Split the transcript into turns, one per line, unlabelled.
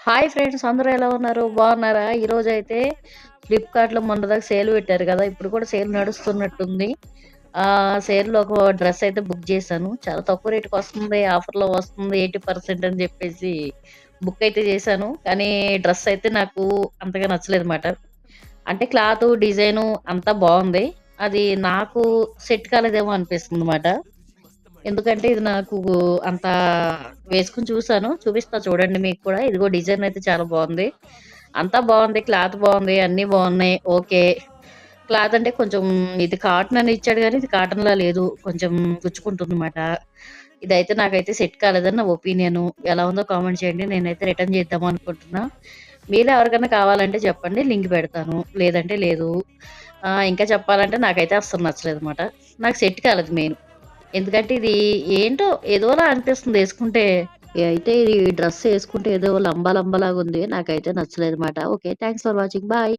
Hi friends, అందరూ ఎలా ఉన్నారు? బాగున్నారా? ఈరోజైతే ఫ్లిప్‌కార్ట్‌లో మొన్నటిదాకా సేల్ పెట్టారు గదా! ఇప్పుడు కూడా సేల్ నడుస్తున్నట్టుంది. సేల్‌లో ఒక డ్రెస్ అయితే బుక్ చేశాను. చాలా తక్కువ రేట్‌కొస్తుంది. ఆఫర్‌లో వస్తుంది 80% అని జెప్పేసి బుక్ అయితే చేశాను. కానీ డ్రెస్ అయితే నాకు అంతగా నచ్చలేదన్నమాట. అంటే క్లాతు, డిజైను అంతా బావుంది. అది నాకు సెట్ కాలేదేమో అనిపిస్తుందన్నమాట. ఎందుకంటే ఇది నాకు అంత వేసుకొని చూసాను. చూపిస్తా చూడండి మీకు కూడా. ఇదిగో డిజైన్ అయితే చాలా బావుంది. అంతా బావుంది. క్లాత్ బావుంది. అన్నీ బావున్నాయి. ఓకే. క్లాత్ అంటే కొంచెం ఇది కాటన్ అని ఇచ్చాడు గానీ, ఇది కాటన్‌లా లేదు. కొంచెం గుచ్చుకుంటుందన్నమాట. ఇదైతే నాకైతే సెట్ కాలేదని నా ఒపీనియను. ఎలా ఉందో కామెంట్ చేయండి. నేనైతే రిటర్న్ చేద్దాం అనుకుంటున్నా. మీలో ఎవరికన్నా కావాలంటే చెప్పండి. లింక్ పెడతాను. లేదంటే లేదు. ఇంకా చెప్పాలంటే నాకైతే అస్సలు నచ్చలేదన్నమాట. నాకు సెట్ కాలేదు మెయిన్. ఎందుకంటే ఇది ఏంటో ఏదోలా అనిపిస్తుంది యేసుకుంటే. అయితే ఈ డ్రెస్ యేసుకుంటే ఏదో లంబా లంబలాగుంది. నాకైతే నచ్చలేదన్నమాట. Okay. Thanks for watching. Bye.